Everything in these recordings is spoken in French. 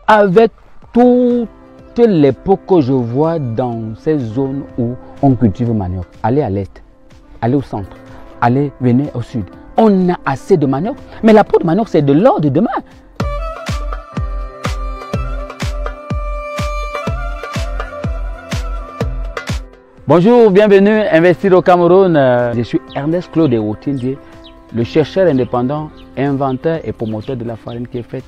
avec toutes les peaux que je vois dans ces zones où on cultive manioc. Allez à l'est, allez au centre, venez au sud. On a assez de manioc, mais la peau de manioc, c'est de l'or de demain. Bonjour, bienvenue Investir au Cameroun. Je suis Ernest Claude Wotindié, le chercheur indépendant, inventeur et promoteur de la farine qui est faite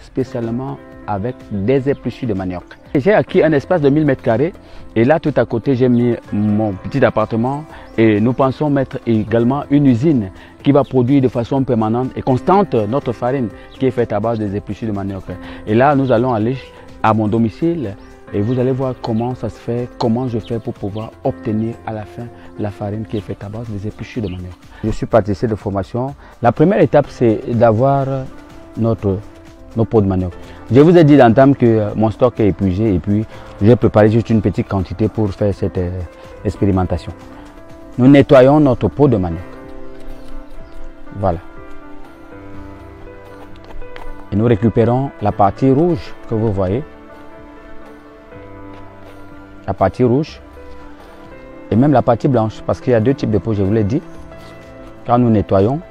spécialement avec des épluchures de manioc. J'ai acquis un espace de 1000 m² et là tout à côté j'ai mis mon petit appartement et nous pensons mettre également une usine qui va produire de façon permanente et constante notre farine qui est faite à base des épluchures de manioc. Et là nous allons aller à mon domicile et vous allez voir comment ça se fait, comment je fais pour pouvoir obtenir à la fin la farine qui est faite à base des épluchures de manioc. Je suis pâtissier de formation. La première étape c'est d'avoir nos pots de manioc. Je vous ai dit d'entame que mon stock est épuisé et puis j'ai préparé juste une petite quantité pour faire cette expérimentation. Nous nettoyons notre pot de manioc. Voilà. Et nous récupérons la partie rouge que vous voyez. La partie rouge et même la partie blanche parce qu'il y a deux types de pots, je vous l'ai dit. Quand nous nettoyons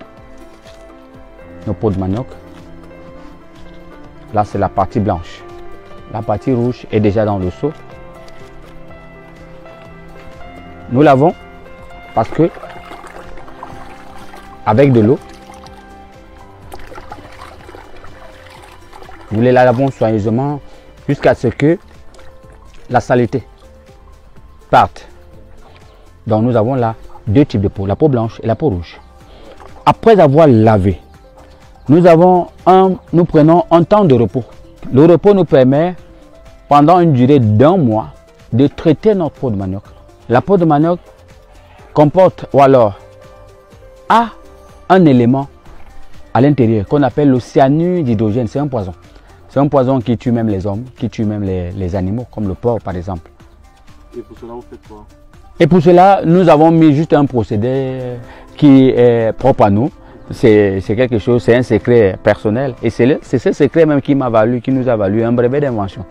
nos pots de manioc, là c'est la partie blanche. La partie rouge est déjà dans le seau. Nous lavons parce que avec de l'eau, nous les lavons soigneusement jusqu'à ce que la saleté parte. Donc nous avons là deux types de peau, la peau blanche et la peau rouge. Après avoir lavé, nous prenons un temps de repos. Le repos nous permet, pendant une durée d'1 mois, de traiter notre peau de manioc. La peau de manioc comporte ou alors a un élément à l'intérieur qu'on appelle le cyanure d'hydrogène. C'est un poison. C'est un poison qui tue même les hommes, qui tue même les animaux, comme le porc par exemple. Et pour cela, vous faites quoi? Et pour cela, nous avons mis juste un procédé qui est propre à nous. C'est quelque chose, c'est un secret personnel. Et c'est ce secret même qui nous a valu un brevet d'invention.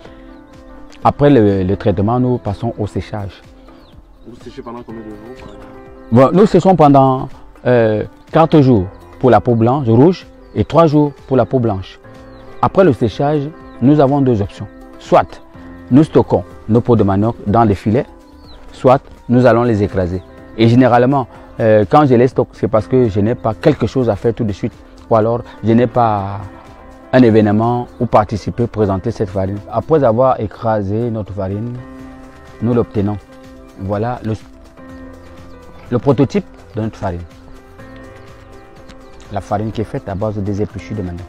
Après le traitement, nous passons au séchage. Vous séchez pendant combien de jours? Bon, nous séchons pendant 4 jours pour la peau blanche, rouge et 3 jours pour la peau blanche. Après le séchage, nous avons deux options. Soit nous stockons nos peaux de manioc dans les filets, soit nous allons les écraser. Et généralement, quand je les stocke, c'est parce que je n'ai pas quelque chose à faire tout de suite. Ou alors, je n'ai pas un événement où participer, présenter cette farine. Après avoir écrasé notre farine, nous l'obtenons. Voilà le prototype de notre farine. La farine qui est faite à base des épluchures de manioc.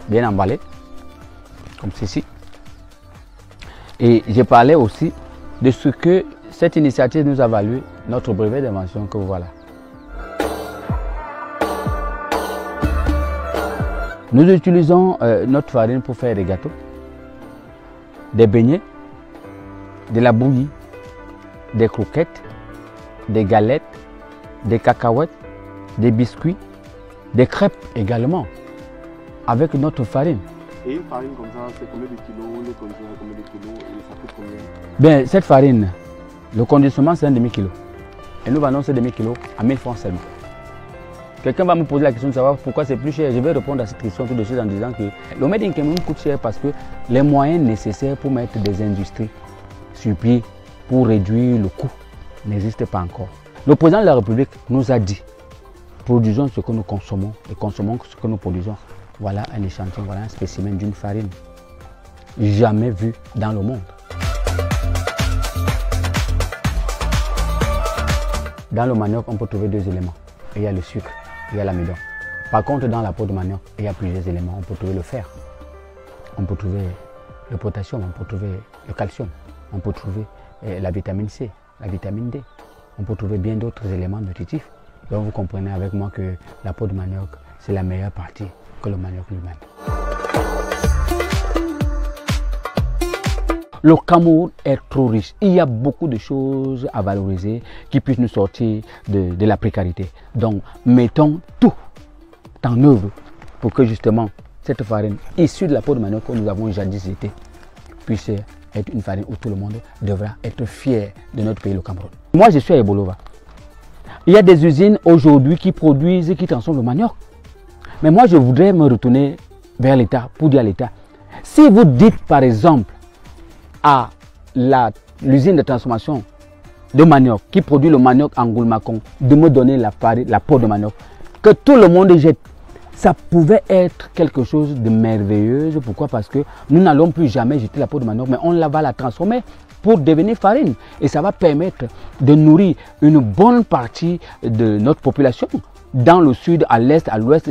Bien emballée, comme ceci. Et j'ai parlé aussi de ce que cette initiative nous a valu, notre brevet d'invention que voilà. Nous utilisons notre farine pour faire des gâteaux, des beignets, de la bouillie, des croquettes, des galettes, des cacahuètes, des biscuits, des crêpes également, avec notre farine. Et une farine comme ça, c'est combien de kilos? Le conditionnement, combien de kilos? Et ça coûte combien? Bien, cette farine, le conditionnement, c'est un demi-kilo. Et nous vendons ce demi-kilo à 1000 francs seulement. Quelqu'un va me poser la question de savoir pourquoi c'est plus cher. Je vais répondre à cette question tout de suite en disant que le Made in Cameroun coûte cher parce que les moyens nécessaires pour mettre des industries sur pied pour réduire le coût n'existent pas encore. Le président de la République nous a dit, produisons ce que nous consommons et consommons ce que nous produisons. Voilà un échantillon, voilà un spécimen d'une farine jamais vue dans le monde. Dans le manioc, on peut trouver deux éléments. Il y a le sucre, il y a l'amidon. Par contre, dans la peau de manioc, il y a plusieurs éléments. On peut trouver le fer, on peut trouver le potassium, on peut trouver le calcium, on peut trouver la vitamine C, la vitamine D. On peut trouver bien d'autres éléments nutritifs. Donc vous comprenez avec moi que la peau de manioc, c'est la meilleure partie que le manioc lui-même. Le Cameroun est trop riche. Il y a beaucoup de choses à valoriser qui puissent nous sortir de la précarité. Donc, mettons tout en œuvre pour que justement cette farine issue de la peau de manioc que nous avons jadis été puisse être une farine où tout le monde devra être fier de notre pays, le Cameroun. Moi, je suis à Ebolova. Il y a des usines aujourd'hui qui produisent et qui transforment le manioc. Mais moi, je voudrais me retourner vers l'État pour dire à l'État, si vous dites par exemple à l'usine de transformation de manioc qui produit le manioc en Goulmacon de me donner la peau de manioc, que tout le monde jette, ça pouvait être quelque chose de merveilleux. Pourquoi? Parce que nous n'allons plus jamais jeter la peau de manioc, mais on va la transformer pour devenir farine. Et ça va permettre de nourrir une bonne partie de notre population, dans le sud, à l'est, à l'ouest.